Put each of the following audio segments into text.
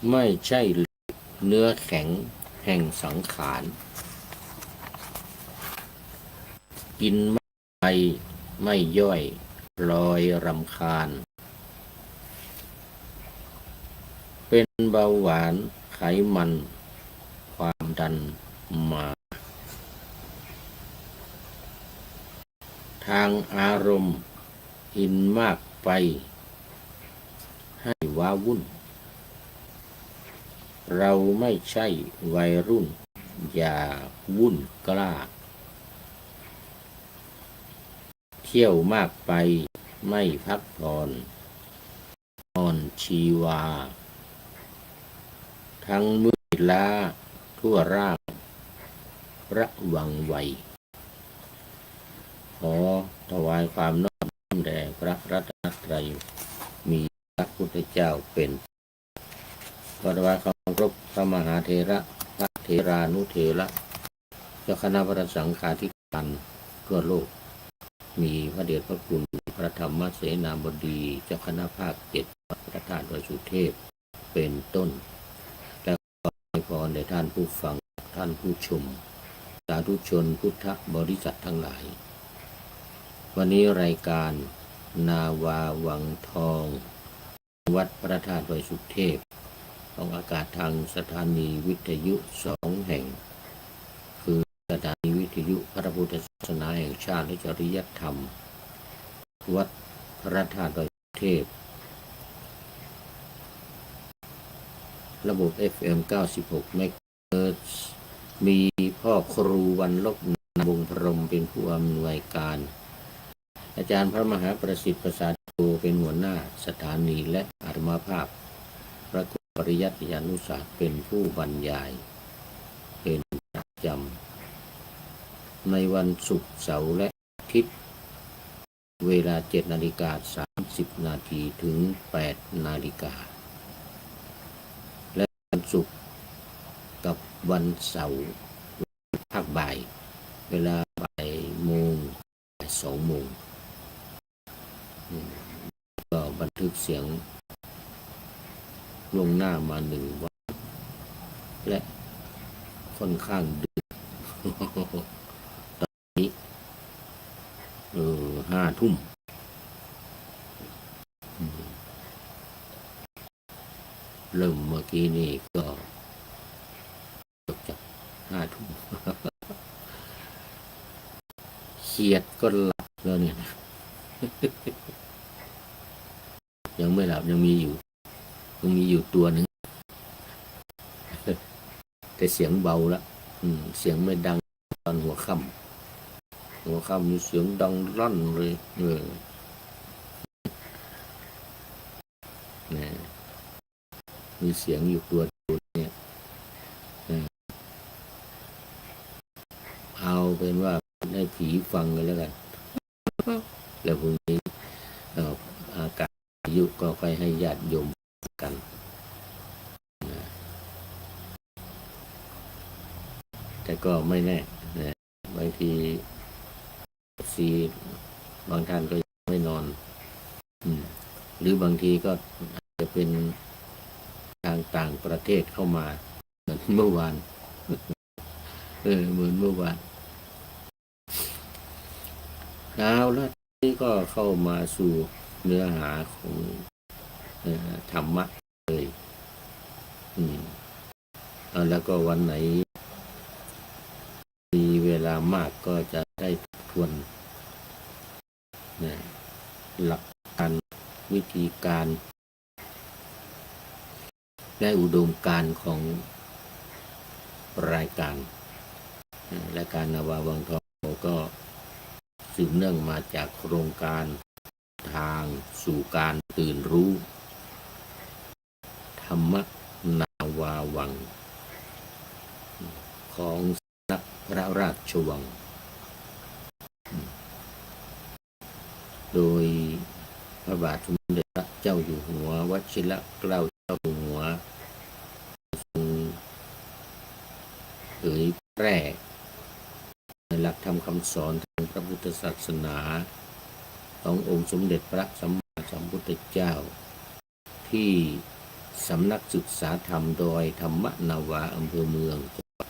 ไม่ใช่เนื้อแข็งแห่งสังขารกินไม่ไปไม่ย่อยลอยรำคาญเป็นเบาหวานไขมันความดันมาทางอารมณ์อินมากไปให้ว้าวุ่นเราไม่ใช่วัยรุ่นอย่าวุ่นกล้าเที่ยวมากไปไม่พักผ่อนอ่อนชีวาทั้งมืดล้าทั่วร่างระวังไวขอถวายความนอบน้อมแด่พระรัตนตรัยมีพระพุทธเจ้าเป็นขอถวายความเคารพพระมหาเถระพระเถรานุเถระเจ้าคณะพระสังฆาธิการทั่วโลกมีพระเดชพระคุณพระธรรมเสนาบดีเจ้าคณะภาค7พระธาตุดอยสุเทพเป็นต้นและขอให้พรแด่ท่านผู้ฟังท่านผู้ชมสาธุชนพุทธบริษัททั้งหลายวันนี้รายการนาวาวังทองวัดพระธาตุดอยสุเทพออกอากาศทางสถานีวิทยุ2แห่งคือสถานีวิทยุพระพุทธศาสนาแห่งชาติและจริยธรรมวัดพระธาตุดอยสุเทพระบบ FM 96 เมกะเฮิรตซ์มีพ่อครูวันลบวงพรหมเป็นผู้อำนวยการอาจารย์พระมหาประสิทธิ์ประสาทโกเป็นหัวหน้าสถานีและอาตมาภาพพระครูปริยัติยานุศาสตร์เป็นผู้บรรยายเป็นประจำในวันศุกร์เสาร์และอาทิตย์เวลา 7:30 นาทีถึง 8 นาฬิกาและวันศุกร์กับวันเสาร์ภาคบ่ายเวลาบ่ายโมงบ่าย2 โมงก็บันทึกเสียงล่วงหน้ามา1 วันและค่อนข้างดึกตอนนี้5 ทุ่มเริ่มเมื่อกี้นี่ก็จบจาก5 ทุ่มเครียดก็หลับแล้วเนี่ยยังไม่หลับยังมีอยู่ตัวหนึ่งแต่เสียงเบาแล้วเสียงไม่ดังตอนหัวค่ำมีเสียงดังรั่นเลยเนี่ยมีเสียงอยู่ตัวเนี่ยเอาเป็นว่าให้ผีฟังกันแล้วกันแล้วพรุ่งนี้อากาศอายุก็ค่อยให้ญาติโยมกันแต่ก็ไม่แน่นะบางทีบางท่านก็ไม่นอนหรือบางทีก็อาจจะเป็นทางต่างประเทศเข้ามาเหมือนเมื่อวานเหมือนเมื่อวานแล้วนี่ก็เข้ามาสู่เนื้อหาของธรรมะเลยแล้วก็วันไหนมีเวลามากก็จะได้ทวนหลักการวิธีการและอุดมการณ์ของรายการนาวาวังทองก็สืบเนื่องมาจากโครงการทางสู่การตื่นรู้ธรรมนาวาวังของสำนักพระราชวังโดยพระบาทสมเด็จพระเจ้าอยู่หัววชิรเกล้าเจ้าอยู่หัวทรงเผยแพร่หลักธรรมคำสอนทางพระพุทธศาสนาขององค์สมเด็จพระสัมมาสัมพุทธเจ้าที่ สำนักศึกษาธรรมโดยธรรมนาวาอำเภอเมืองจังหวัด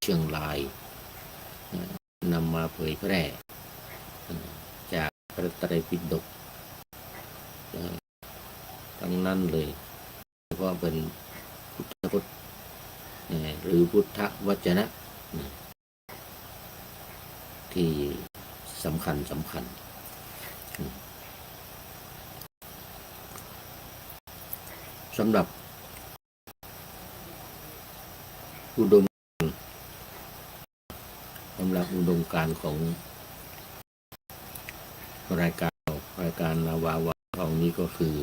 เชียงรายนำมาเผยแพร่จากพระไตรปิฎกทั้งนั้นเลยเพราะเป็นพุทธพจน์หรือพุทธวจนะที่สำคัญสำหรับอุดมการณ์ของรายการนาวาวาของนี้ก็คือ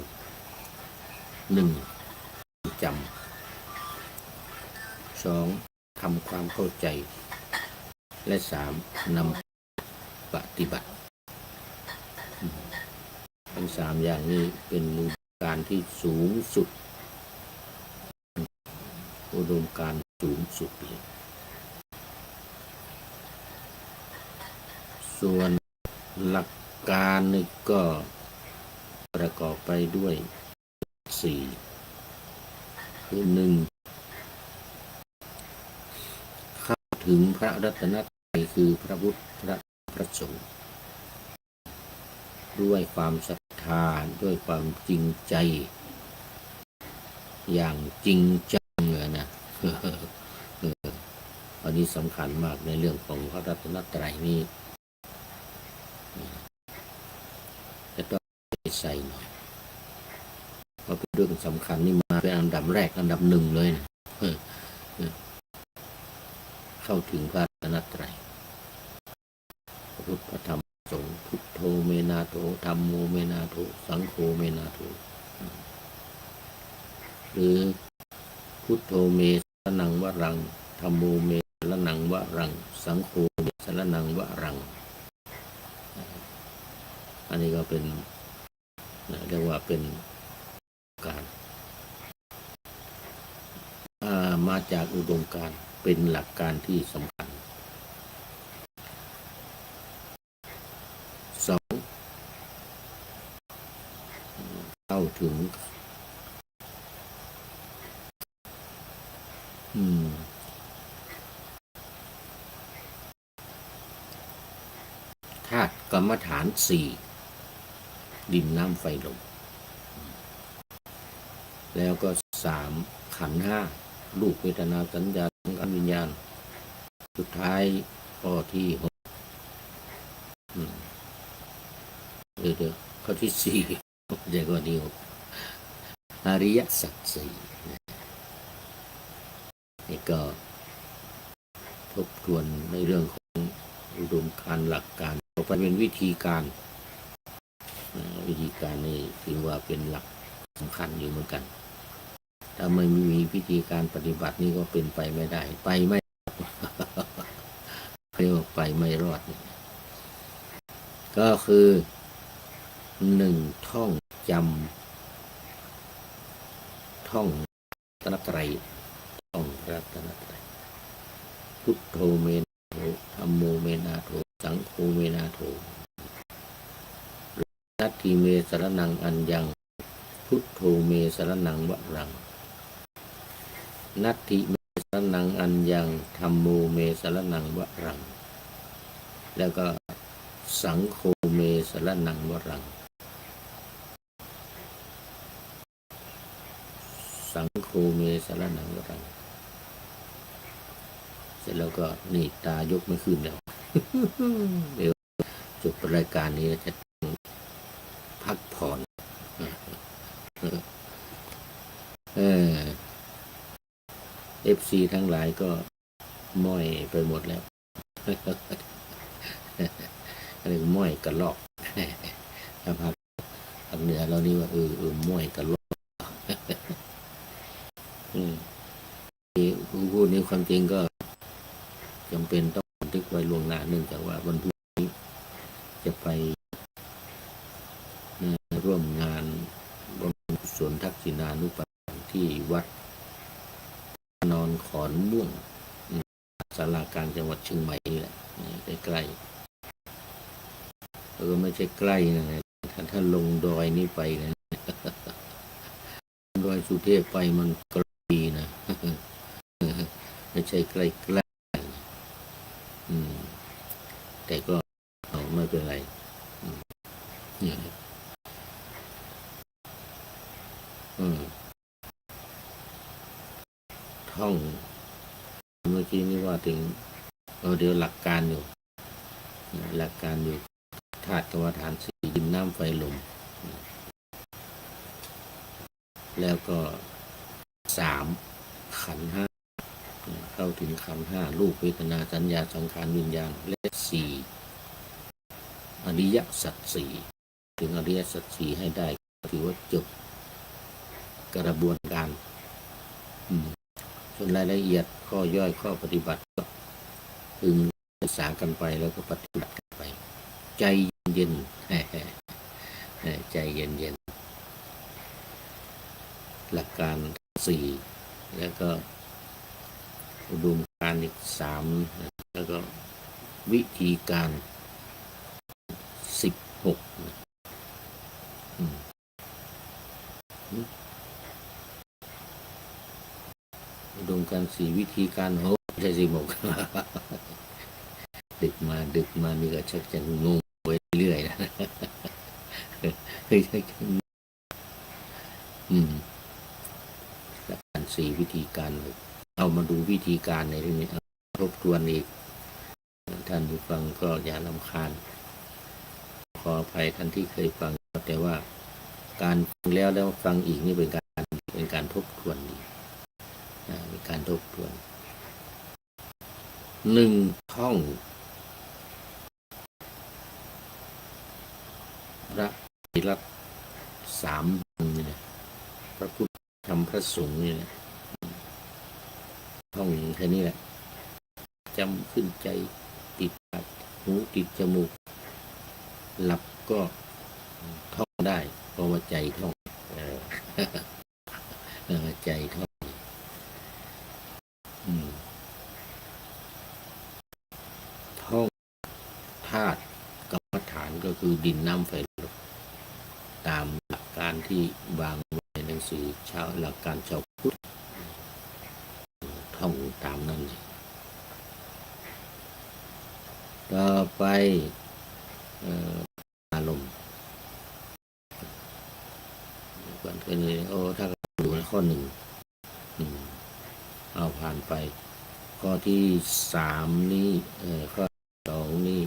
1. จำ 2. ทำความเข้าใจและ 3. นำปฏิบัติทั้ง3อย่างนี้เป็นอุดมการณ์ที่สูงสุดอุดมการณ์สูงสุดเลยส่วนหลักการนี่ก็ประกอบไปด้วย4คือ 1. เข้าถึงพระรัตนตรัยคือพระพุทธพระสงฆ์ด้วยความศรัทธาด้วยความจริงใจอย่างจริงจังนะอันนี้สำคัญมากในเรื่องของพระรัตนตรัยนี้จะต้องใส่หน่อยเพราะเป็นเรื่องสำคัญนี่มาเป็นอันดับแรกอันดับหนึ่งเลยนะเข้าถึงพระรัตนตรัยพระพุทธพระธรรมพระสงฆ์พุทโธเมนาโถธัมโมเมนาโถสังโฆเมนาโถหรือพุทโธเมสรณังวรังธัมโมเมสรณังวรังสังโฆเมสรณังวรังอันนี้ก็เป็นเรียกว่าเป็นการมาจากอุดมการณ์เป็นหลักการที่สำคัญ 2. เข้าถึงธาตุกรรมฐาน 4ดินน้ำไฟลมแล้วก็ 3. ขันธ์ 5รูปเวทนาสัญญาสังขารวิญญาณสุดท้ายข้อที่ 6ข้อที่ 4เดี๋ยวก็นี้อริยสัจ 4นี่ก็ทบทวนในเรื่องของอุดมการณ์หลักการต่อไปเป็นวิธีการนี่ถือว่าเป็นหลักสำคัญอยู่เหมือนกันถ้าไม่มีวิธีการปฏิบัตินี่ก็เป็นไปไม่ได้ไปไม่เรียกว่าไปไม่รอดก็คือ 1. ท่องจำท่องรัตนตรัยท่องรัตนตรัยพุทโธเมนาโถธัมโมเมนาโถสังโฆเมนาโถนัตถิเมสรณังอัญญังพุทโธเมสรณังวรังนัตถิเมสรณังอัญญังธัมโมเมสรณังวรังแล้วก็สังโฆเมสรณังวรังสังโฆเมสรณังวรังเสร็จแล้วก็นี่ตายกไม่ขึ้นแล้วเดี๋ยวจบรายการนี้จะพักผ่อนFC ทั้งหลายก็ม้อยไปหมดแล้วอะไรม้อยกระลอกถ้าภาคเหนือเรานี่ว่าม้อยกระลอกพูดนี้ความจริงก็จำเป็นต้องบันทึกไว้ล่วงหน้าเนื่องจากว่าวันพรุ่งนี้จะไปร่วมงานบำเพ็ญกุศลทักษิณานุปัฏฐานที่วัดนอนขอนม่วงศาลากลางจังหวัดเชียงใหม่นี่แหละใกล้ๆไม่ใช่ใกล้นะถ้าลงดอยนี่ไปนะดอย สุเทพไปมันไกลนะ ไม่ใช่ใกล้ๆแต่ก็ไม่เป็นไรเนี่ยท่องเมื่อกี้นี่ว่าถึงเดี๋ยวหลักการอยู่ธาตุกรรมฐานสี่ดินน้ำไฟลมแล้วก็3ขันธ์ห้าเข้าถึงขันธ์ห้ารูปเวทนาสัญญาสังขารวิญญาณและ4อริยสัจสี่ถึงอริยสัจสี่ให้ได้ถือว่าจบกระบวนการส่วนรายละเอียดข้อย่อยข้อปฏิบัติก็พึงศึกษากันไปแล้วก็ปฏิบัติกันไปใจเย็นใจเย็นหลักการ4แล้วก็อุดมการณ์อีก3แล้วก็วิธีการ16อุดมการณ์4วิธีการไม่ใช่16ดึกมานี่ก็ชักจะงงไปเรื่อยนะหลักการ4วิธีการเอามาดูวิธีการในเรื่องนี้ทบทวนอีกท่านผู้ฟังก็อย่ารำคาญขออภัยท่านที่เคยฟังแต่ว่าการฟังแล้วฟังอีกนี่เป็นการทบทวนดีเป็นการทบทวน1ท่องพระอิรัต3นี่นะพระพุทธธรรมพระสงฆ์นี่นะท่องแค่นี้แหละจำขึ้นใจติดปากหูติดจมูกหลับก็ท่องได้เพราะว่าใจท่องใจท่องท่องธาตุกรรมฐานก็คือดินน้ำไฟลมตามหลักการที่วางไว้ในหนังสือหลักการชาวพุทธท่องตามนั้นเลยต่อไปอารมณ์ก่อนกันเลยถ้าดูในข้อ1เอาผ่านไปข้อที่3นี้ข้อ2นี้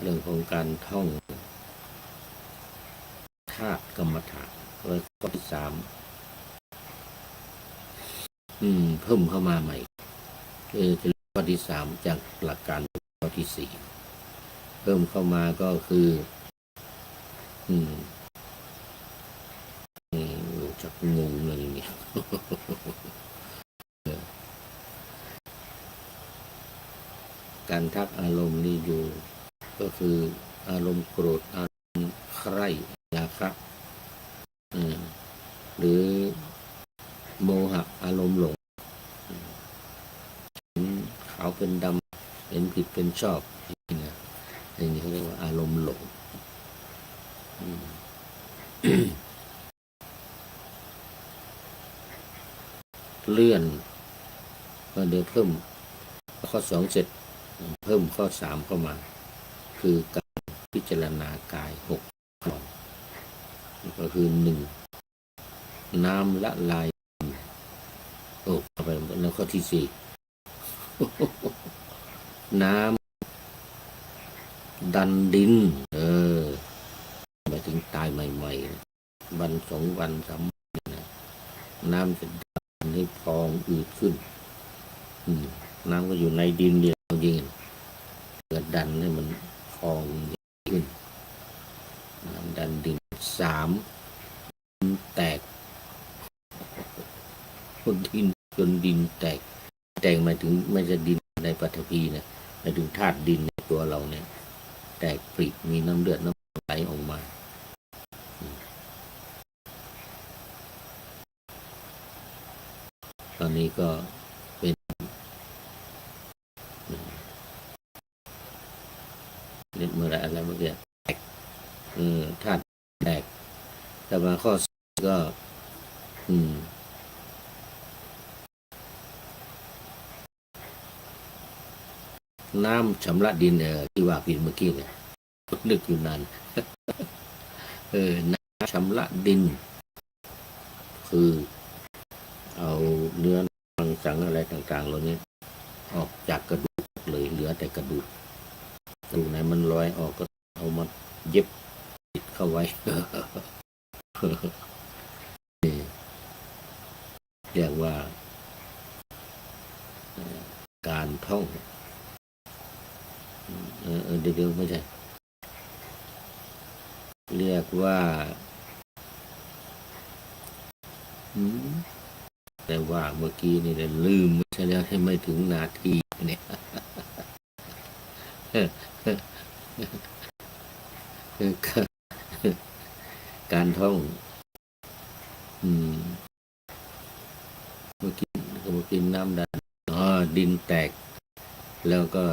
เรื่องของการท่องธาตุกรรมฐานข้อที่3เพิ่มเข้ามาใหม่ข้อที่3จากหลักการข้อที่4เพิ่มเข้ามาก็คือจักงงเลยเนี่ยการทักอารมณ์นี่อยู่ก็คืออารมณ์โกรธอารมณ์ใคร่ราคะหรือโมหะอารมณ์หลงเห็นขาวเป็นดำเห็นผิดเป็นชอบนี่นะนี่เขาเรียกว่าอารมณ์หลงเลื่อนก็เดี๋ยวเพิ่มข้อ2เสร็จเพิ่มข้อ3เข้ามาคือการพิจารณากาย6ข้อก็คือ1น้ำละลายเข้าไปแล้วข้อที่4น้ำดันดินหมายถึงตายใหม่ๆวัน2วัน3วันนะน้ำจะดันให้พองอืดขึ้นน้ำก็อยู่ในดินเดียวจริงเกิดดันให้มันพองขึ้นน้ำดันดิน3แตกดินแตกหมายถึงไม่ใช่ดินในปฐพีนะหมายถึงธาตุดินในตัวเราเนี่ยแตกปริมีน้ำเลือดน้ำไหลออกมาตอนนี้ก็เป็นเมื่อไรอะไรเมื่อกี้แตกธาตุแตกแต่มาข้อก็ อืมน้ำชำระดินที่ว่าผิดเมื่อกี้เนี่ยนึกอยู่นานน้ำชำระดินคือเอาเนื้อมังสังอะไรต่างๆเหล่านี้ออกจากกระดูกเลยเหลือแต่กระดูกไหนมันลอยออกก็เอามาเย็บติดเข้าไว้เรียกว่าการท่องเดี๋ยวไม่ใช่เรียกว่าแต่ว่าเมื่อกี้นี่ลืมไม่ใช่แล้วให้ไม่ถึงนาทีเนี่ยการท่องเมื่อกี้น้ำดันดินแตกแล้วก็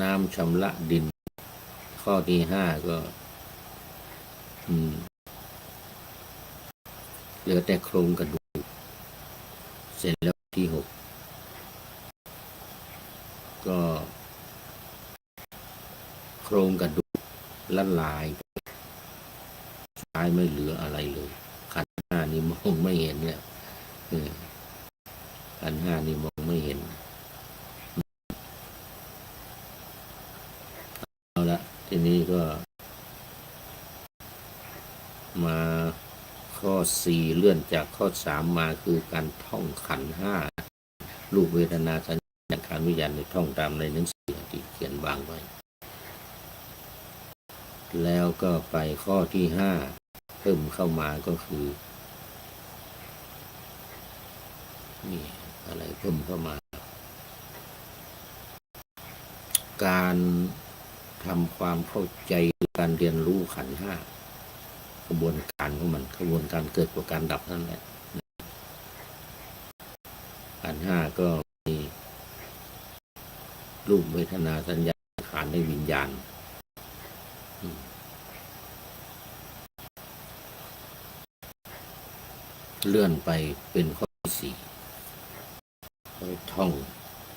น้ำชำระดินข้อที่ห้าก็เหลือแต่โครงกระดูกเสร็จแล้วที่หกก็โครงกระดูกละลายตายไม่เหลืออะไรเลยขันธ์ห้านี่มองไม่เห็นแล้วขันธ์ห้านี่มองไม่เห็นเอาละทีนี้ก็มาข้อสี่เลื่อนจากข้อสามมาคือการท่องขันธ์ห้ารูปเวทนาสัญญาขันธ์วิญญาณในท่องตามในหนังสือที่เขียนวางไว้แล้วก็ไปข้อที่ห้าเพิ่มเข้ามาก็คือนี่อะไรเพิ่มเข้ามาการทำความเข้าใจการเรียนรู้ขันธ์ห้ากระบวนการของมันกระบวนการเกิดกับการดับนั่นแหละขันธ์ห้าก็มีรูปเวทนาสัญญาขันธ์ในวิญญาณเลื่อนไปเป็นข้อที่สี่ท่อง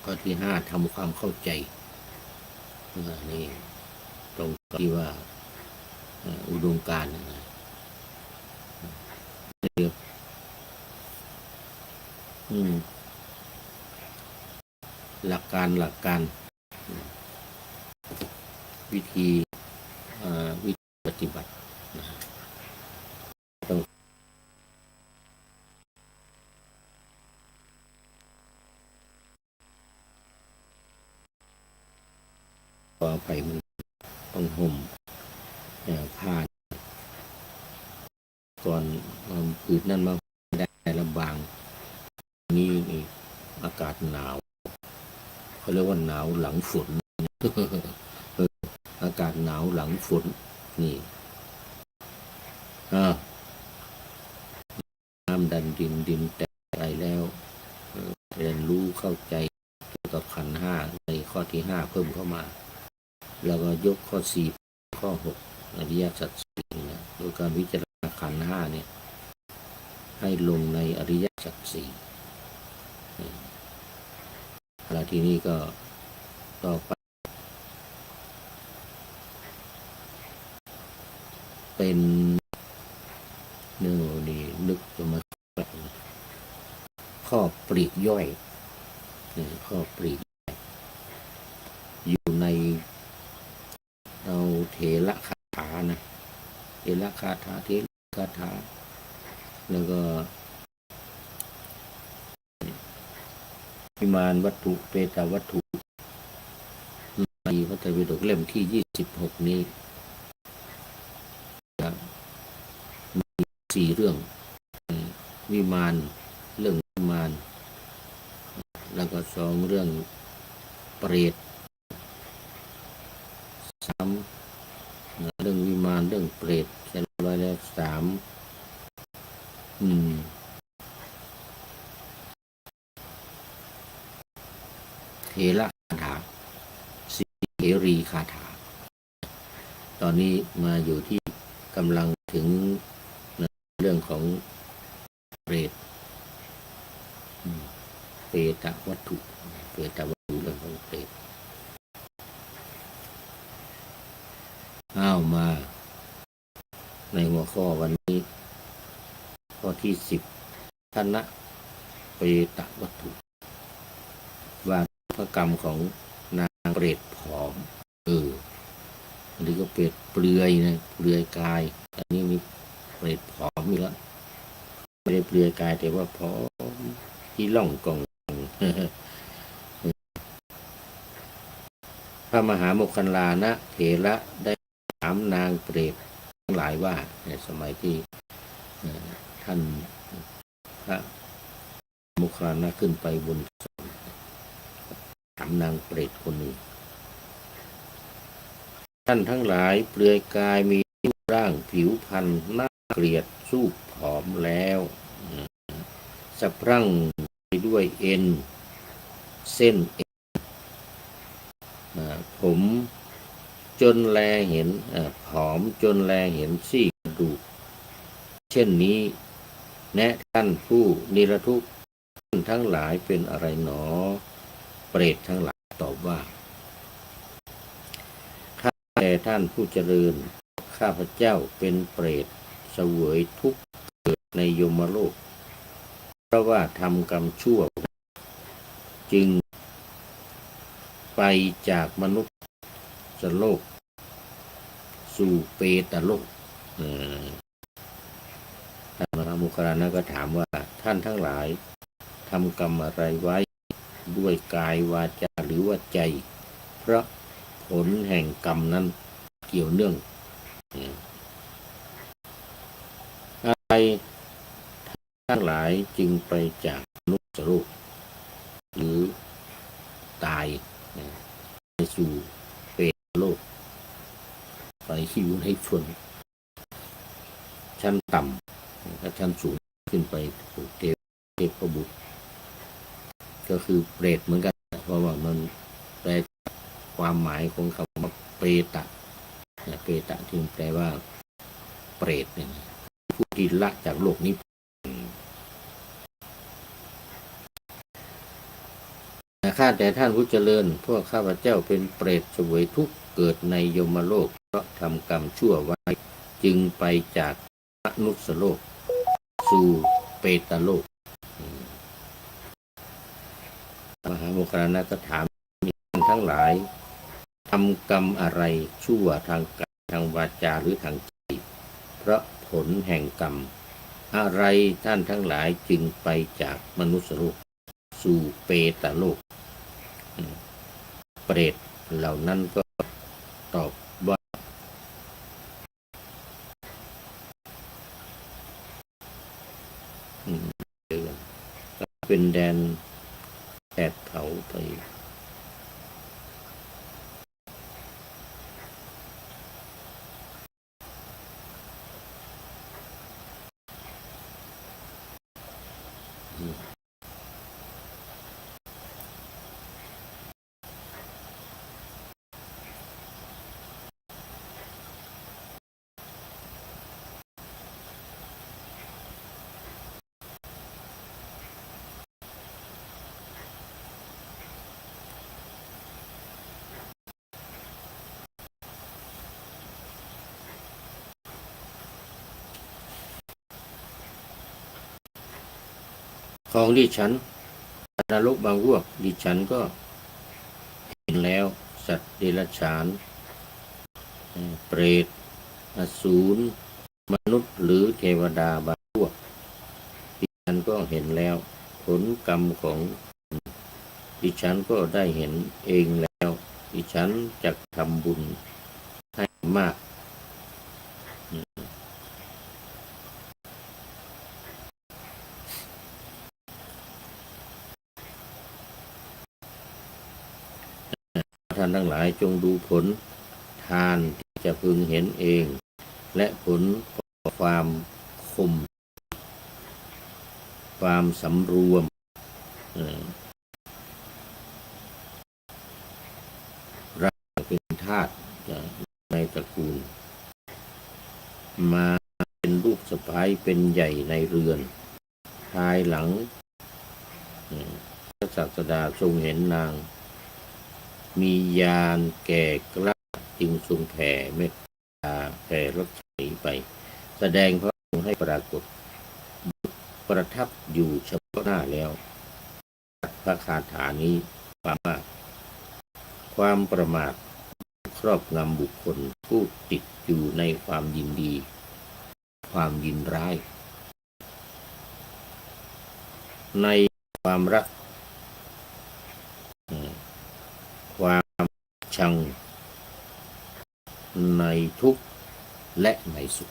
ข้อที่ห้าทำความเข้าใจนี่ตรงที่ว่าอุดมการณ์หลักการวิธีปฏิบัติต้องขออภัยมันต้องห่มผ้าก่อนผืนนั่นมาได้ลำบางนี่อากาศหนาวเขาเรียกว่าหนาวหลังฝนอากาศหนาวหลังฝนนี่น้ำดันดินแตกไปแล้วเรียนรู้เข้าใจเกี่ยวกับขันธ์ห้าในข้อที่ห้าเพิ่มเข้ามาแล้วก็ยกข้อสี่ข้อหกอริยสัจสี่นะโดยการวิจารณาขันธ์ห้าเนี่ยให้ลงในอริยสัจสี่แล้วทีนี้ก็ต่อไปเป็นนี่นึกจะมาข้อปลีกย่อยข้อปลีกอยู่ในเอาเถระคาถานะเถระคาถาแล้วก็วิมานวัตถุเปตวัตถุในพระไตรปิฎกเล่มที่26นี้มี4เรื่องวิมานเรื่องวิมานแล้วก็2เรื่องเปรต3เรื่องวิมานเรื่องเปรตเสร็จแล้ว3เถระคาถา4เถรีคาถาตอนนี้มาอยู่ที่กำลังถึงเรื่องของ เปรตเปตวัตถุเปตวัตถุเรื่องของเปรตมาในหัวข้อวันนี้ข้อที่10 ธนะเปตวัตถุว่าพระกรรมของนางเปรตผอมอันนี้ก็เปรตเปลือยนะเปลือยกายอันนี้มีเปรตผอมอีกแล้วไม่ได้เปลือยกายแต่ว่าผอมที่ล่องกองพระมหาโมคคัลลานะเถระได้ถามนางเปรตทั้งหลายว่าในสมัยที่ท่านพระโมคคัลลานะขึ้นไปบนสวรรค์ถามนางเปรตคนหนึ่งท่านทั้งหลายเปลือยกายมีรูปร่างผิวพรรณน่าเกลียดสูบผอมแล้วสะพรั่งไปด้วยเอ็นเส้นผมจนแลเห็นผอมจนแลเห็นซี่กระดูกเช่นนี้แนะท่านผู้นิรทุกข์ท่านทั้งหลายเป็นอะไรหนอเปรตทั้งหลายตอบว่าข้าแต่ท่านผู้เจริญข้าพเจ้าเป็นเปรตเสวยทุกข์เกิดในยมโลกเพราะว่าทำกรรมชั่วจึงไปจากมนุษย์โลกสู่เปตโลกท่านพระโมคคัลลานะก็ถามว่าท่านทั้งหลายทำกรรมอะไรไว้ด้วยกายวาจาหรือว่าใจเพราะผลแห่งกรรมนั้นเกี่ยวเนื่องอะไรทั้งหลายจึงไปจากมนุษย์โลกหรือตายไปสู่เปตโลกไปอยู่ในชนชั้นต่ำและชั้นสูงขึ้นไปสู่เทพบุตรก็คือเปรตเหมือนกันเพราะว่ามันแปลความหมายของคำว่าเปตะเปตะที่แปลว่าเปรตเนี่ยผู้ที่ละจากโลกนี้ข้าแต่ท่านผู้เจริญพวกข้าพเจ้าเป็นเปรตเสวยทุกข์เกิดในยมโลกเพราะทำกรรมชั่วไว้จึงไปจากมนุษย์โลกสู่เปตโลกมหาโมคคัลลานะก็ถามท่านทั้งหลายทำกรรมอะไรชั่วทางกายทางวาจาหรือทางใจเพราะผลแห่งกรรมอะไรท่านทั้งหลายจึงไปจากมนุษย์โลกสู่เปตโลกเปรตเหล่านั้นก็ตอบว่าเป็นแดนแผดเผาไปของดิฉันนรกบางพวกดิฉันก็เห็นแล้วสัตว์เดรัจฉานเปรตอสูรมนุษย์หรือเทวดาบางพวกดิฉันก็เห็นแล้วผลกรรมของดิฉันก็ได้เห็นเองแล้วดิฉันจะทำบุญให้มากท่านทั้งหลายจงดูผลทานที่จะพึงเห็นเองและผลความคมความสำรวมรักเป็นทาสในตระกูลมาเป็นลูกสะใภ้เป็นใหญ่ในเรือน ภายหลังพระศาสดาทรงเห็นนางมีญาณแก่กล้าจึงทรงแผ่เมตตาแผ่รักษาไปแสดงพระองค์ให้ปรากฏประทับอยู่เฉพาะหน้าแล้วพระคาถานี้ว่าความประมาทครอบงำบุคคลผู้ติดอยู่ในความยินดีความยินร้ายในความรักความชังในทุกข์และในสุข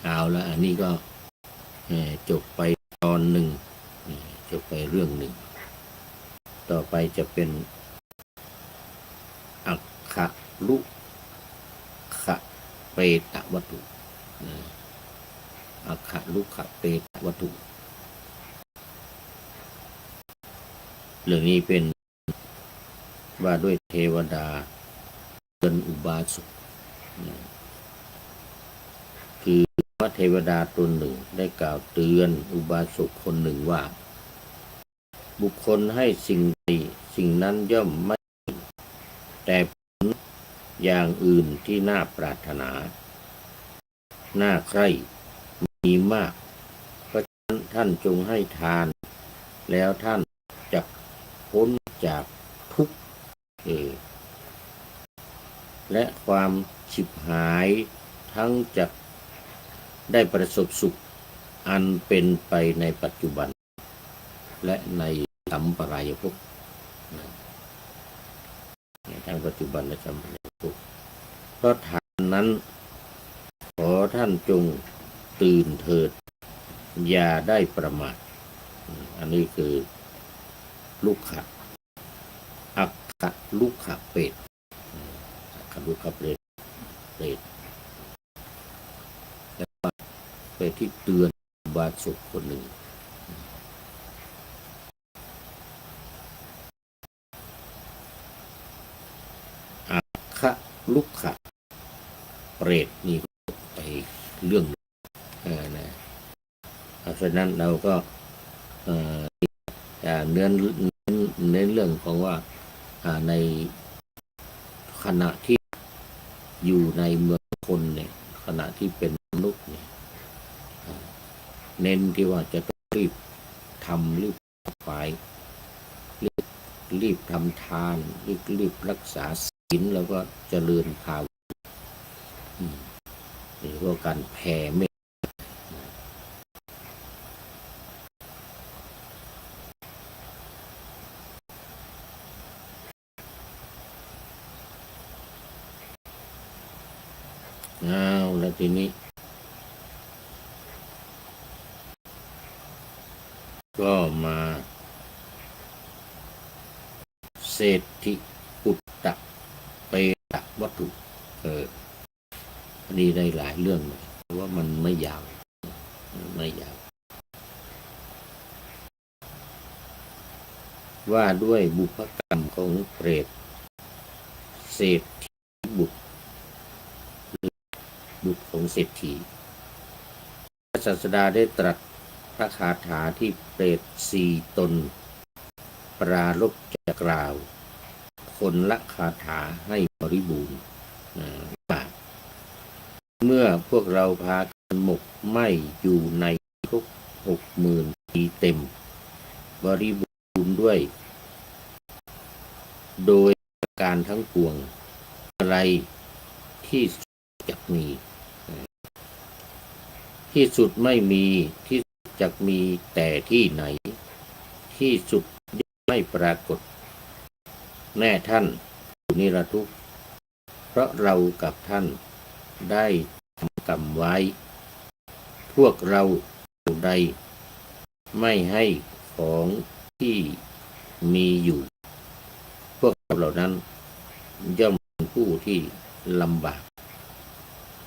เอาละอันนี้ก็จบไปตอนหนึ่งจบไปเรื่องหนึ่งต่อไปจะเป็นอักขลุขะเปตวัตถุอักขลุขะเปตวัตถุเรื่องนี้เป็นว่าด้วยเทวดาเป็นอุบาสกคือว่าเทวดาตนหนึ่งได้กล่าวเตือนอุบาสกคนหนึ่งว่าบุคคลให้สิ่งใดสิ่งนั้นย่อมไม่แต่ผลอย่างอื่นที่น่าปรารถนาน่าใคร่มีมากเพราะฉะนั้นท่านจงให้ทานแล้วท่านจะพ้นจากทุกข์และความฉิบหายทั้งจะได้ประสบสุขอันเป็นไปในปัจจุบันและในสัมปรายภพทั้งปัจจุบันและสัมปรายภพเพราะทานนั้นขอท่านจงตื่นเถิดอย่าได้ประมาทอันนี้คือลูกขะอักขะลูกขะเปรตอักขะลูกขะเปรตแล้วก็เปรตที่เตือนบาสกคนหนึ่งอักขะลูกขะเปรตนี่ไปเรื่องนะเพราะฉะนั้นเราก็เน้นเรื่องของว่าในขณะที่อยู่ในเมืองคนเนี่ยขณะที่เป็นมนุษย์เนี่ยเน้นที่ว่าจะต้องรีบทำรีบไปรีบทำทานรีบรักษาศีลแล้วก็เจริญภาวนาหรือว่าการแผ่เมตตาแล้วทีนี้ก็มาเศรษฐิปุตตะเปตวัตถุอันนี้ได้หลายเรื่องเลยเพราะว่ามันไม่ยาวว่าด้วยบุพกรรมของเปรตเศรษฐีบุตรของเศรษฐีพระศาสดาได้ตรัสพระคาถาที่เปรต4 ตนปรารภจะกล่าวคนละคาถาให้บริบูรณ์ว่าเมื่อพวกเราพากันหมกไหม้อยู่ในทุก60,000 ปีเต็มบริบูรณ์ด้วยโดยการทั้งปวงอะไรที่จะมีที่สุดไม่มีที่จะมีแต่ที่ไหนที่สุดไม่ปรากฏแน่ท่านผู้นิรทุกข์เพราะเรากับท่านได้ทำกรรมไว้พวกเราใดไม่ให้ของที่มีอยู่พวกเราเหล่านั้นย่อมเป็นผู้ที่ลำบาก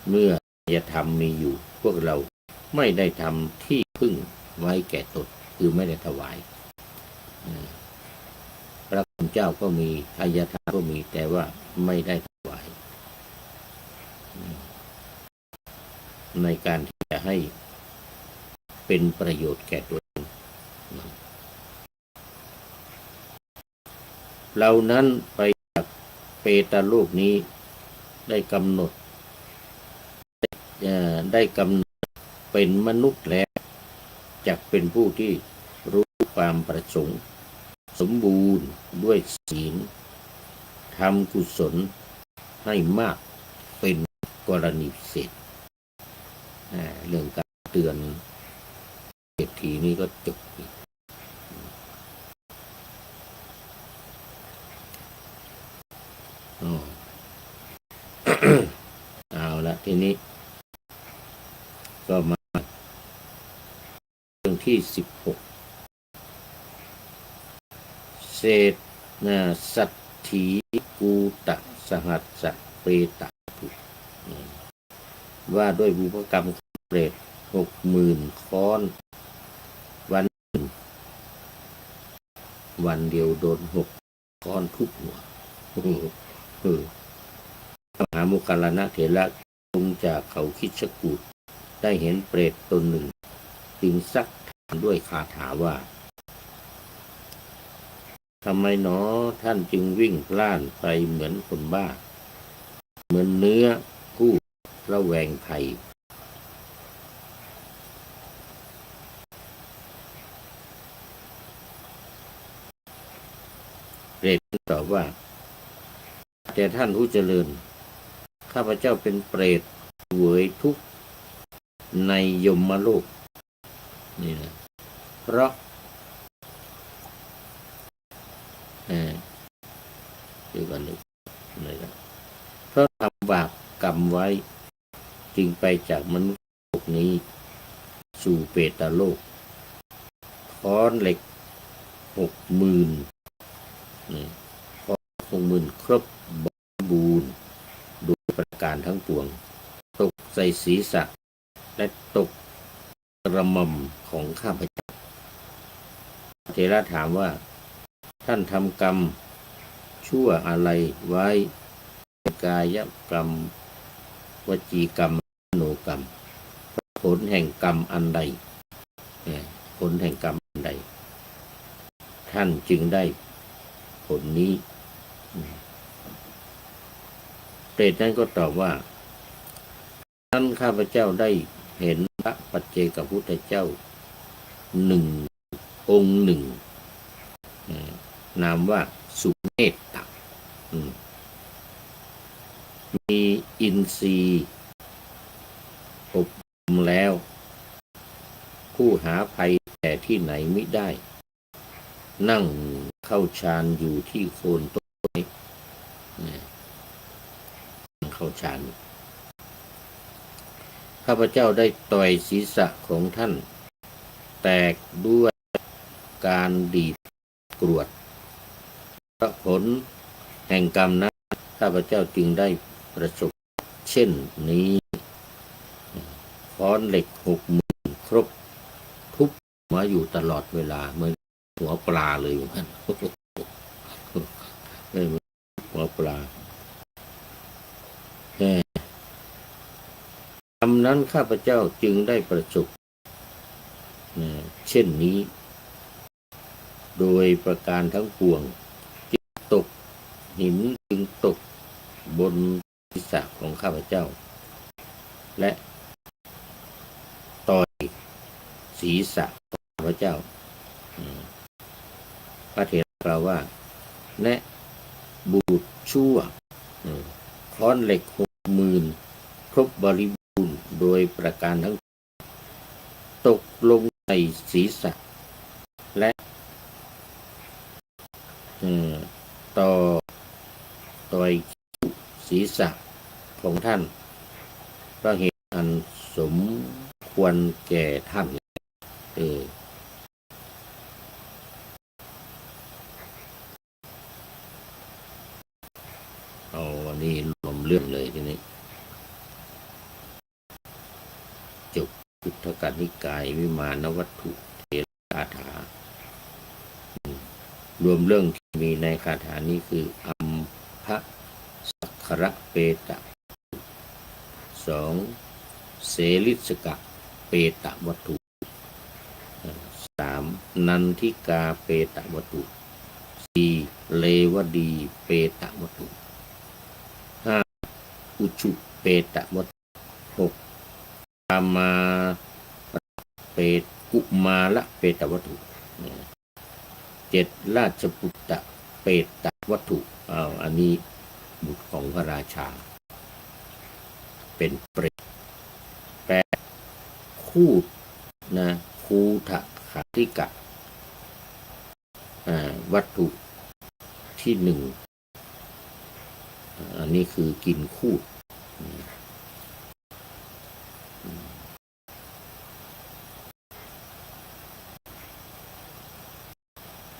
เมื่อจะทำมีอยู่พวกเราไม่ได้ทำที่พึ่งไว้แก่ตนคือไม่ได้ถวายพระคุณเจ้าก็มีทายาทก็มีแต่ว่าไม่ได้ถวาย ในการที่จะให้เป็นประโยชน์แก่ตัวเองเรานั้นไปจากเปตโลกนี้ได้กำหนดเป็นมนุษย์แล้วจักเป็นผู้ที่รู้ความประสงค์สมบูรณ์ด้วยศีลทำกุศลให้มากเป็นกรณีพิเศษเรื่องการเตือนเศรษฐีนี้ก็จบเอาละทีนี้ก็มาเรื่องที่16เศษสัตถีกูตะสหัสสะเปตะว่าด้วยบุพกรรมเปรต60,000 ค้อนวันเดียวโดน6 ค้อนทุบหัวมหาโมคคัลลานะเถระลงจากเขาคิชกูฏได้เห็นเปรตตนหนึ่งจึงซักถามด้วยคาถาว่าทำไมหนอท่านจึงวิ่งพล่านไปเหมือนคนบ้าเหมือนเนื้อผู้ระแวงภัยเปรตตอบว่าแต่ท่านผู้เจริญข้าพเจ้าเป็นเปรตเหวยทุกข์ในยมโลกนี่นะเพราะดูกันเลยนะเพราะทำบาปกรรมไว้จึงไปจากมนุษย์โลกนี้สู่เปตโลกค้อนเหล็ก60,000ค้อน60,000ครบบริบูรณ์โดยประการทั้งปวงตกใส่ศีรษะและตกกระหม่อมของข้าพเจ้าเถระถามว่าท่านทำกรรมชั่วอะไรไว้กายกรรมวจีกรรมมโนกรรมผลแห่งกรรมอันใดผลแห่งกรรมอันใดท่านจึงได้ผลนี้เปรตนั้นก็ตอบว่าท่านข้าพเจ้าได้เห็นพระปัจเจกพุทธเจ้าองค์หนึ่งนามว่าสุเมตตะมีอินทรีย์อบรมแล้วผู้หาภัยแต่ที่ไหนมิได้นั่งเข้าฌานอยู่ที่โคนต้นไม้เข้าฌานข้าพเจ้าได้ต่อยศีรษะของท่านแตกด้วยการดีดกรวดเพราะผลแห่งกรรมนั้นข้าพเจ้าจึงได้ประสบเช่นนี้ค้อนเหล็ก60,000ครบทุบมาอยู่ตลอดเวลาเหมือนหัวปลาเลยเหมือนกันหัวปลากรรมนั้นข้าพเจ้าจึงได้ประสบเช่นนี้โดยประการทั้งปวงจึงตกหินจึงตกบนศีรษะของข้าพเจ้าและต่อยศีรษะของข้าพเจ้าพระเถระกล่าวว่าแนะบูตรชั่วค้อนเหล็ก60,000ครบบริบูรณ์โดยประการทั้งตกลงในศีรษะและต่อยศีรษะของท่านเพราะเหตุอันสมควรแก่ท่านเอาวันนี้รวมเรื่องเลยทีนี้จบพุทธกนิกายวิมานวัตถุเถรคาถารวมเรื่องที่มีในคาถานี้คืออัมภสักขระเปตะ2 เสลิสกะเปตะวัตถุ3นันทิกาเปตะวัตถุ4เลวดีเปตะวัตถุ5อุชุเปตะวัตถุ6กามาเปตกุมาละเปตะวัตถุ7ราชปุตตะเปตะวัตถุอันนี้บุตรของพระราชาเป็นเปรต8คูดนะคูทะขาธิกะวัตถุที่1อันนี้คือกินคูด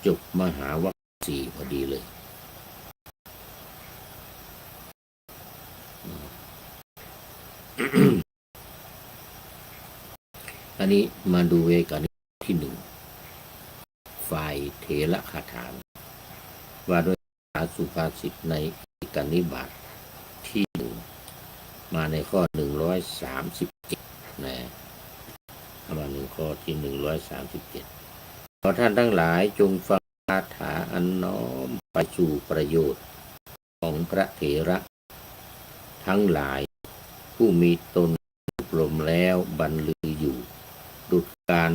จบมหาวรรค4พอดีเลยอันนี้มาดูเวกานิที่1ฝ่ายเถระคาถาว่าด้วยสุภาษิตในเอกนิบาตที่1มาในข้อ137นะมาในข้อที่137ขอท่านทั้งหลายจงฟังคาถาอันน้อมไปสู่ประโยชน์ของพระเถระทั้งหลายผู้มีตนอบรมแล้วบรรลืออยู่ดุจการ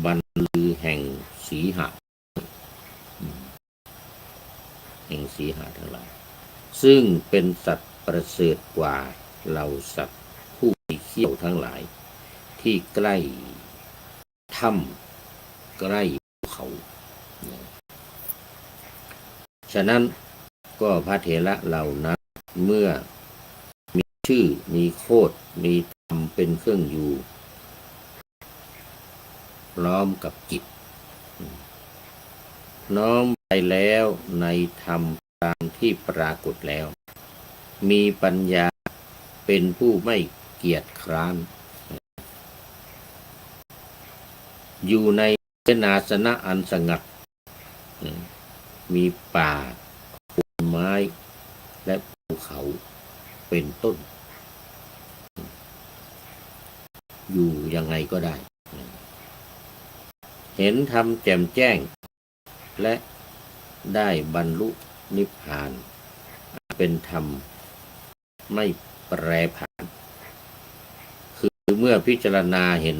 บรรลือแห่งสีหะทั้งหลายซึ่งเป็นสัตว์ประเสริฐกว่าเหล่าสัตว์ผู้มีเขี้ยวทั้งหลายที่ใกล้ถ้ำใกล้ภูเขาฉะนั้นก็พระเถระเหล่านั้นเมื่อมีชื่อมีโคตรมีธรรมเป็นเครื่องอยู่พร้อมกับจิตน้อมไปแล้วในธรรมตามที่ปรากฏแล้วมีปัญญาเป็นผู้ไม่เกียจคร้านอยู่ในเสนาสนะอันสงัดมีป่าต้นไม้และภูเขาเป็นต้นอยู่ยังไงก็ได้เห็นธรรมแจ่มแจ้งและได้บรรลุนิพพานเป็นธรรมไม่แปรผันคือเมื่อพิจารณาเห็น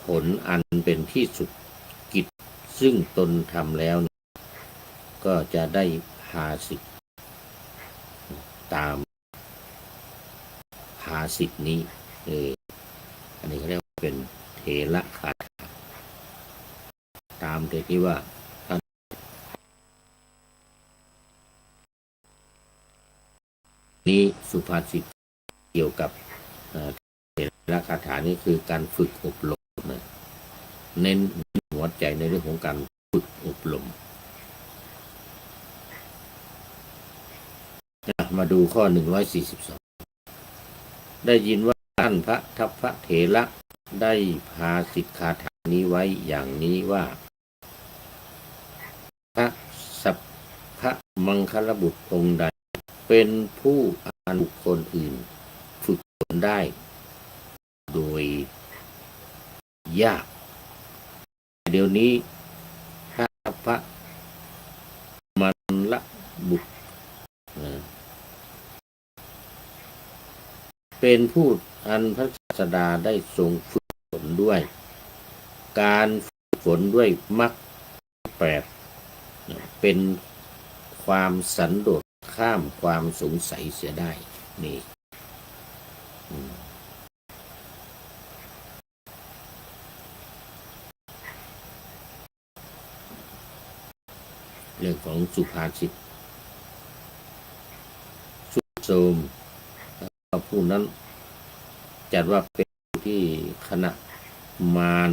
ผลอันเป็นที่สุดกิจซึ่งตนทำแล้วก็จะได้ภาสิทธิตามภาสิทธินี้อันนี้เขาเรียกว่าเป็นเถระคาถาตามที่ว่านี้สุภาษิตเกี่ยวกับเถระคาถานี้คือการฝึกอบรมเน้นหัวใจในเรื่องของการฝึกอบรมมาดูข้อ142ได้ยินว่าท่านพระทัพพระเถระได้พาสิทธิคาถานี้ไว้อย่างนี้ว่าพระสัพพะมังคลบุตรองค์ใดเป็นผู้อันบุคคลอื่นฝึกฝนได้โดยยากเดี๋ยวนี้พระสัพพะมังคลบุตรเป็นผู้อันพระศาสดาได้ทรงฝึกฝนด้วยการฝึกฝนด้วยมรรค8เป็นความสันโดษข้ามความสงสัยเสียได้นี่เรื่องของสุภาษิตสุโสมผู้นั้นจัดว่าเป็นที่คณะมาร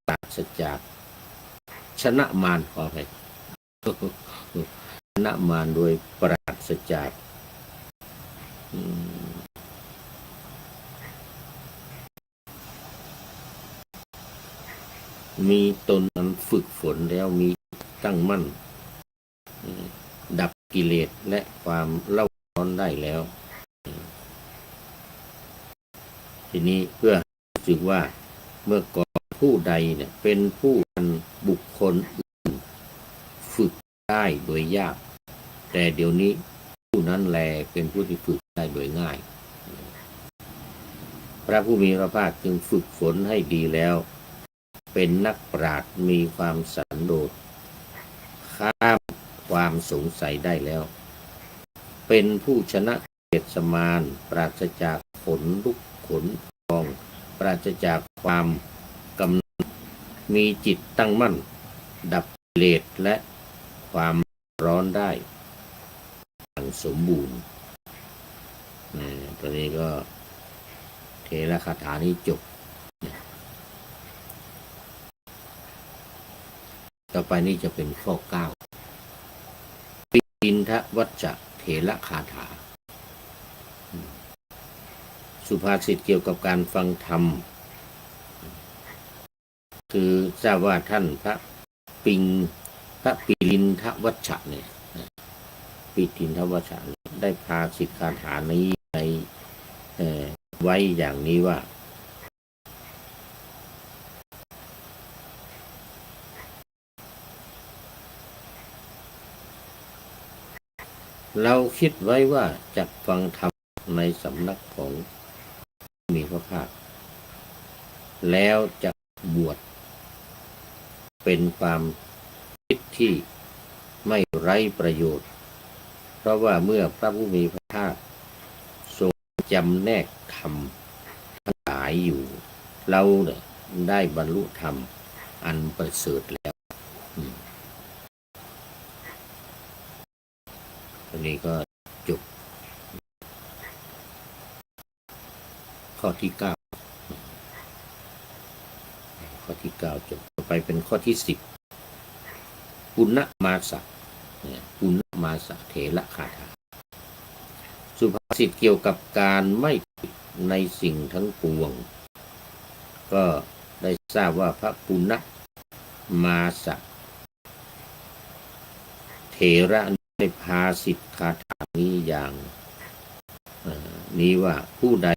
ปราศจากชนะมารขออภัยชนะมารโดยปราศจากมีตนนั้นฝึกฝนแล้วมีตั้งมั่นดับกิเลสและความเล่าร้อนได้แล้ว ทีนี้เพื่อรู้สึกว่าเมื่อก่อนผู้ใดเนี่ยเป็นผู้บุคคลอื่นฝึกได้โดยยากแต่เดี๋ยวนี้ผู้นั้นแลเป็นผู้ที่ฝึกได้โดยง่ายพระผู้มีพระภาคจึงฝึกฝนให้ดีแล้วเป็นนักปราชญ์มีความสันโดษข้ามความสงสัยได้แล้วเป็นผู้ชนะเกลียดสมานปราศจากขนลุกขนพองปราศจากความกำหนัดมีจิตตั้งมั่นดับกิเลสและความร้อนได้อย่างสมบูรณ์ตัวนี้ก็เทระคาถานี้จบต่อไปนี้จะเป็นข้อ9ปิณฑวัชชะเถระคาถาสุภาษิตเกี่ยวกับการฟังธรรมคือทราบว่าท่านพระปิลินทวัชชะเนี่ยปิลินทวัชชะได้พาสิทธิคาถานี้ในไว้อย่างนี้ว่าเราคิดไว้ว่าจะฟังธรรมในสำนักของมีพระภาคแล้วจะบวชเป็นความคิดที่ไม่ไร้ประโยชน์เพราะว่าเมื่อพระผู้มีพระภาคทรงจำแนกธรรมทั้งหลายอยู่เราได้บรรลุธรรมอันประเสริฐแล้วอันนี้ก็จบข้อที่9จบต่อไปเป็นข้อที่10ปุณณมาสะเถระคาถาสุภาษิตเกี่ยวกับการไม่ติดในสิ่งทั้งปวงก็ได้ทราบว่าพระปุณณมาสะเถระได้พาสิทธิคาถานี้อย่างนี้ว่าผู้ใด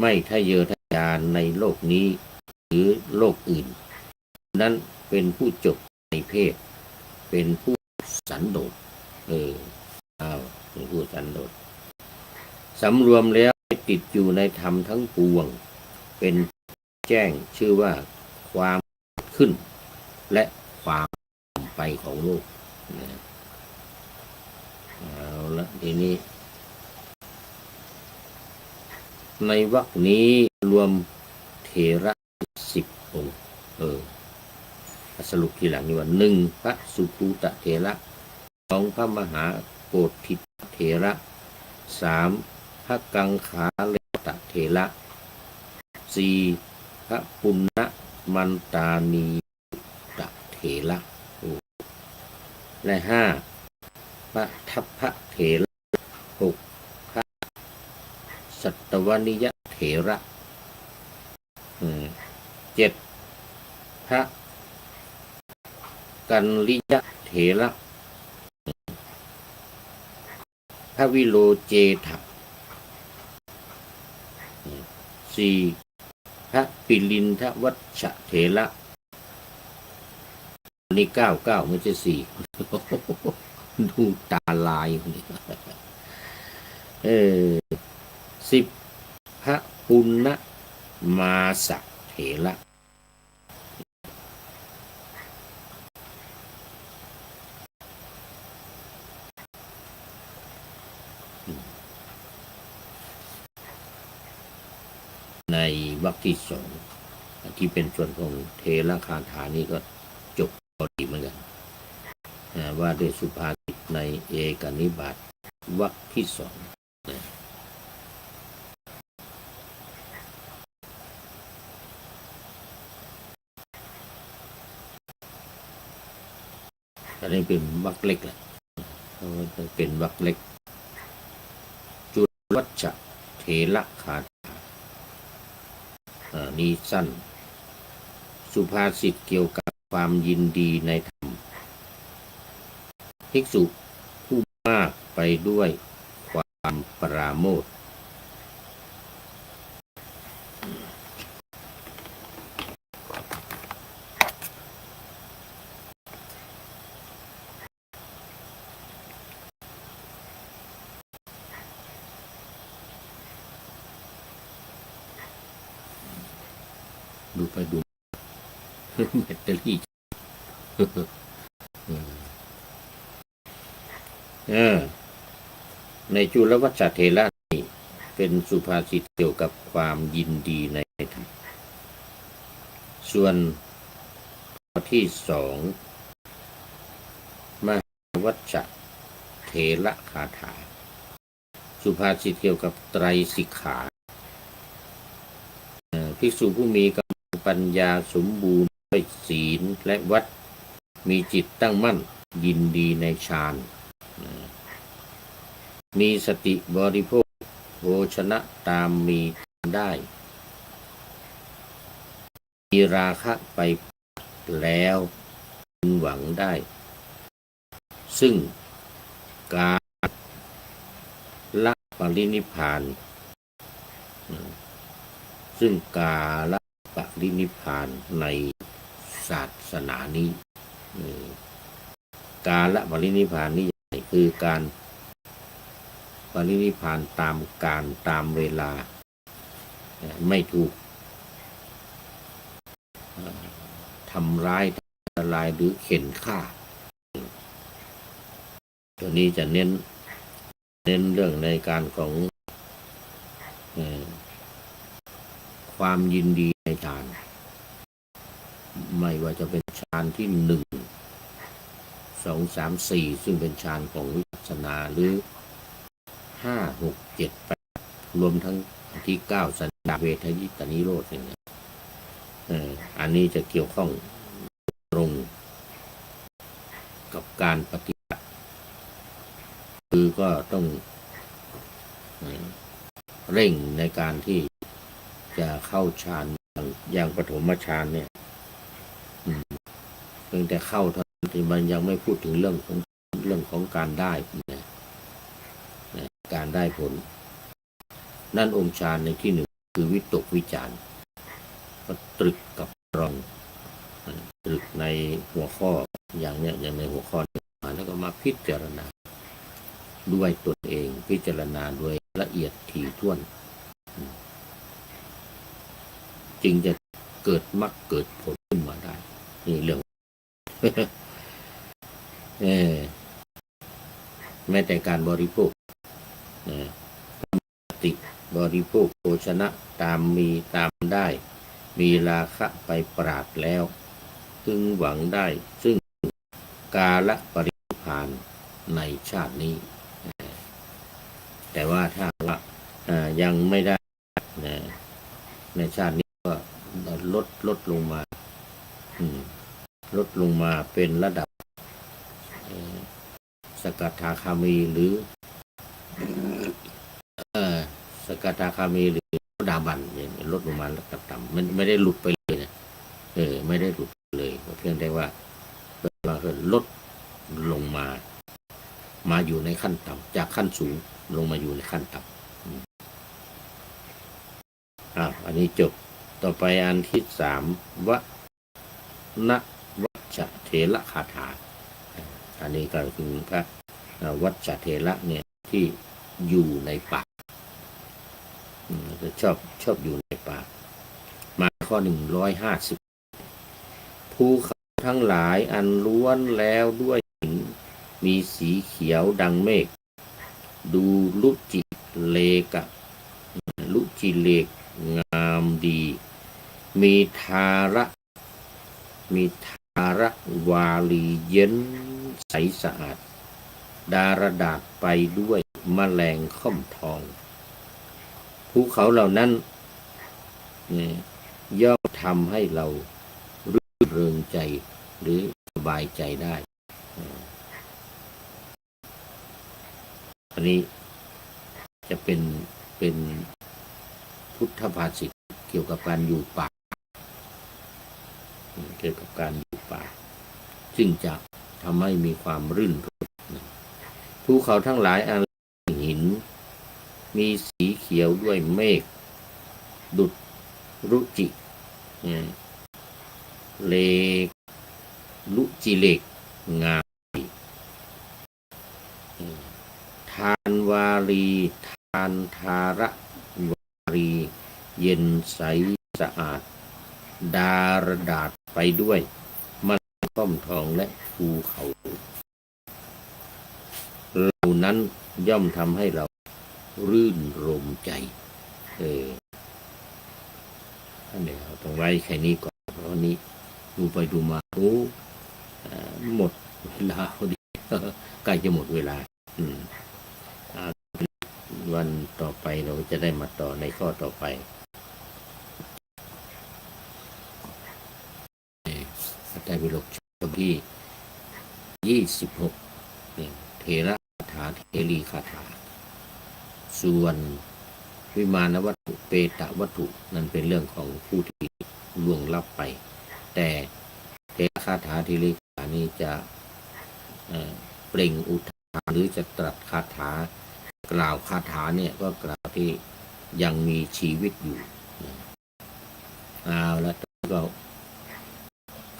ไม่ทะเยอทะยานในโลกนี้หรือโลกอื่นนั้นเป็นผู้จบในเพศเป็นผู้สันโดษเป็นผู้สันโดษสำรวมแล้วติดอยู่ในธรรมทั้งปวงเป็นแจ้งชื่อว่าความขึ้นและความไปของโลกเอาละทีนี้ในวรรคนี้รวมเถระ10 องค์สรุปทีหลังนี้ว่า1พระสุภูตเถระ2พระมหาโกฏฐิเถระ3พระกังขาเลตเถระ4พระปุณณมันตานีตเถระและ5พระทัพพะเถระ6พระสัตวนิยเถระ7พระกันลิยเถระพระวิโลเจถะ4พระปิลินทวัชชะเถระนี่9ไม่ใช่4ดูตาลายนี่10พระปุณณมาสะเถระในวรรคที่2ที่เป็นส่วนของเถระคาถานี้ก็จบพอดีเหมือนกันว่าด้วยสุภาษิตในเอกนิบาตวรรคที่2อันนี้เป็นวรรคเล็กแหละเป็นวรรคเล็กจุลวัชชะเถระคาถานี้สั้นสุภาษิตเกี่ยวกับความยินดีในธรรมภิกษุผู้มากไปด้วยความปราโมทย์ ดูไปดูแบตเตอรี่ในจุลวัชเถระนี่เป็นสุภาษิตเกี่ยวกับความยินดีในธรรมส่วนข้อที่สองมหาวัชเถระคาถาสุภาษิตเกี่ยวกับไตรสิกขาภิกษุผู้มีกำลังปัญญาสมบูรณ์ด้วยศีลและวัดมีจิตตั้งมั่นยินดีในฌานมีสติบริโภคโภชนะตามมีได้มีราคะไปแล้วพึงหวังได้ซึ่งการละปรินิพพานซึ่งกาละปรินิพพานในศาสนานี้กาละปรินิพพานนี้คือการปรินิพพานตามกาลตามเวลาไม่ถูกทำร้ายทำลายหรือเข็นฆ่าตัวนี้จะเน้นเรื่องในการของความยินดีในฌานไม่ว่าจะเป็นฌานที่1 2 3 4ซึ่งเป็นฌานของวิปัสสนาหรือ5 6 7 8รวมทั้งที่9สัญญาเวทยิตานิโรธเนี่ยอันนี้จะเกี่ยวข้องตรงกับการปฏิบัติคือก็ต้องเร่งในการที่จะเข้าฌานอย่างปฐมฌานเนี่ยเพียงแต่เข้าเท่านั้นที่มันยังไม่พูดถึงเรื่องของการได้การได้ผลนั่นองค์ฌานในที่หนึ่งคือวิตกวิจารณ์ก็ตรึกกับตรองตรึกในหัวข้ออย่างในหัวข้อนี้มาแล้วก็มาพิจารณาด้วยตนเองพิจารณาโดยละเอียดถี่ถ้วนจึงจะเกิดมรรคเกิดผลขึ้นมาได้นี่เรื่อง แม้แต่การบริโภคติบริโภคโภชนะตามมีตามได้มีราคะไปปราดแล้วพึงหวังได้ซึ่งกาละปรินิพพานในชาตินี้แต่ว่าถ้าว่ายังไม่ได้ในชาตินี้ก็ลดลงมาเป็นระดับสกทาคามีหรือสกทาคามีหรือดาบันเนี่ยลดลงมาแล้วต่ำมันไม่ได้หลุดไปเลยนะไม่ได้หลุดเลยเพียงแต่ว่าลดลงมาอยู่ในขั้นต่ำจากขั้นสูงลงมาอยู่ในขั้นต่ำอันนี้จบต่อไปอันที่3วนวัชเถระคาถาอันนี้ก็คือพระวัชเถระเนี่ยที่อยู่ในป่าชอบอยู่ในป่ามาข้อ150ภูเขาทั้งหลายอันล้วนแล้วด้วยหินมีสีเขียวดังเมฆดูลุจิเลกะลุจิเลกงามดีมีทาระวาลีเย็นใสสะอาดดารดาษไปด้วยแมลงค่อมทองภูเขาเหล่านั้นย่อมทำให้เรารื่นเริงใจหรือสบายใจได้อันนี้จะเป็นพุทธภาษิตเกี่ยวกับการอยู่ป่าซึ่งจะทำให้มีความรื่นรมภูเขาทั้งหลายอันหินมีสีเขียวด้วยเมฆดุจรุจิเลกลุจิเลกงามทานวารีทานทาระวารีเย็นใสสะอาด ดารดาษไปด้วยมันก้อมทองและภูเขาเหล่านั้นย่อมทำให้เรารื่นรมใจท่านเดี๋ยวต้องไว้แค่นี้ก่อนเพราะนี้ดูไปดูมาหมดเวลาพอดีใกล้จะหมดเวลาวันต่อไปเราจะได้มาต่อในข้อต่อไปพระไตรปิฎกฉบับที่26เถระคาถาเทรีคาถาส่วนวิมานวัตถุเปตวัตถุนั่นเป็นเรื่องของผู้ที่ล่วงลับไปแต่เทระคาถาเทรีคาถานี้จะเปล่งอุทานหรือจะตรัสคาถากล่าวคาถาเนี่ยก็กล่าวที่ยังมีชีวิตอยู่เอาแล้วก็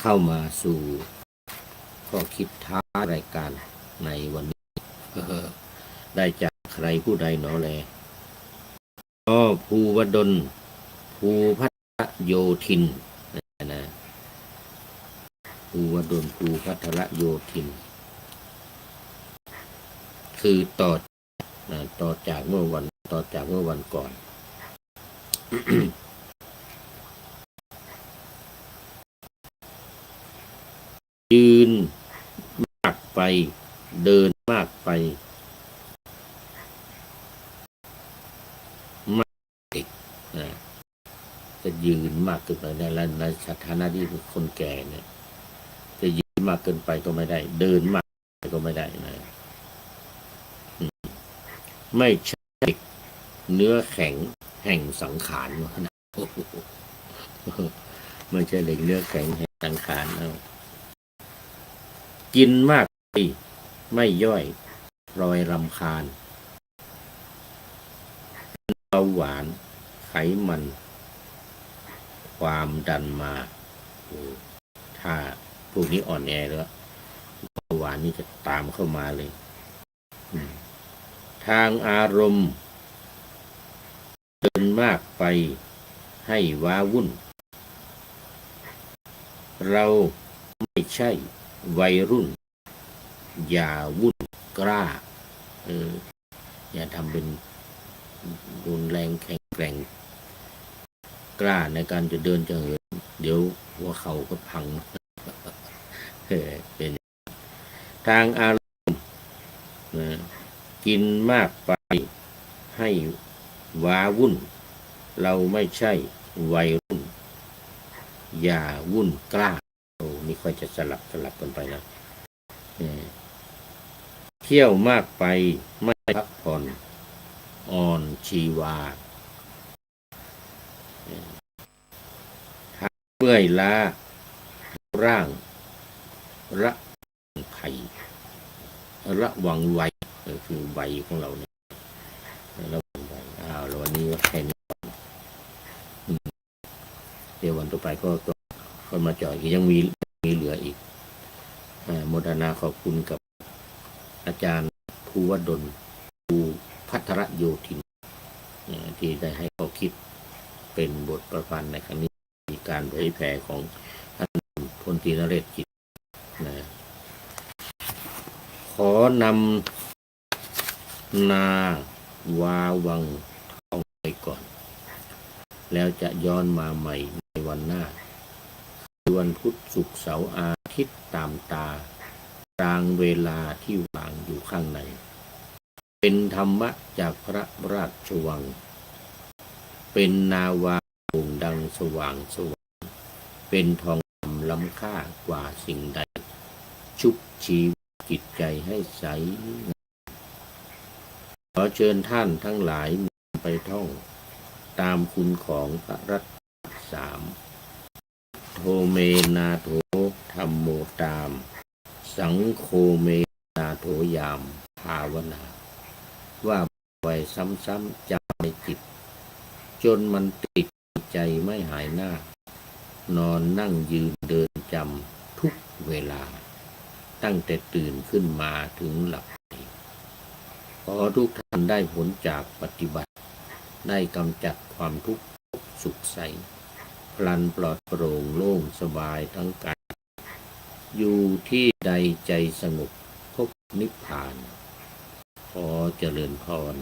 เข้ามาสู่ข้อคิดท้ารายการในวันนี้ได้จากใครผู้ใดหนอแลภูวดลภูพัทรโยธินนะภูวดลภูพัทรโยธินคือต่อจากเมื่อวันก่อน ยืนมากไปเดินมากไปมากอีกจะยืนมากเกินไปได้แล้วในสถานะที่เป็นคนแก่เนี่ยจะยืนมากเกินไปก็ไม่ได้เดินมากไปก็ไม่ได้นะไม่ใช่เนื้อแข็งแห่งสังขารนะไม่ใช่เหล็กเนื้อแข็งแห่งสังขารกินมากไปไม่ย่อยรอยรำคาญเบาหวานไขมันความดันมาถ้าพวกนี้อ่อนแอแล้วเบาหวานนี่จะตามเข้ามาเลยทางอารมณ์เดินมากไปให้ว้าวุ่นเราไม่ใช่วัยรุ่นอย่าวุ่นกล้าอย่าทำเป็นรุนแรงแข็งแกร่งกล้าในการจะเดินจะเหินเดี๋ยวหัวเข่าก็พังเป็นทางอารมณ์กินมากไปให้ว้าวุ่นเราไม่ใช่วัยรุ่นอย่าวุ่นกล้านี่ค่อยจะสลับกันไปนะเที่ยวมากไปไม่พักผ่อนอ่อนชีวาเมื่อยล้าร่างระภัยระวังไว้คือใบของเราเนี่ยระวังไว้แล้ววันนี้ก็แค่นี้เดี๋ยววันต่อไปก็คนมาจ่อยยังมีเหลืออีกโมทนาขอบคุณกับอาจารย์ภูวดลภูพัทรโยธินที่ได้ให้ข้อคิดเป็นบทประพันธ์ในครั้งนี้มีการเผยแผ่ของท่านพลตรีนเรศกิจขอนำนาวาวังท่องไปก่อนแล้วจะย้อนมาใหม่ในวันหน้าวันพุธศุกร์เสาร์อาทิตย์ตามตารางเวลาที่วางอยู่ข้างในเป็นธรรมะจากพระราชวังเป็นนาวาโด่งดังสว่างเป็นทองคำล้ำค่ากว่าสิ่งใดชุบชีวิตจิตใจให้ใสขอเชิญท่านทั้งหลายไปท่องตามคุณของพระรัตนสามโทเมนาโถธรรมโมตามสังโฆเมนาโถยามภาวนาว่าไว้ซ้ำๆจำในจิตจนมันติดใจไม่หายหน้านอนนั่งยืนเดินจำทุกเวลาตั้งแต่ตื่นขึ้นมาถึงหลับขอทุกท่านได้ผลจากปฏิบัติได้กำจัดความทุกข์สุขใส พลันปลอดโปร่งโล่งสบายทั้งกายอยู่ที่ใดใจสงบพบนิพพานขอเจริญพร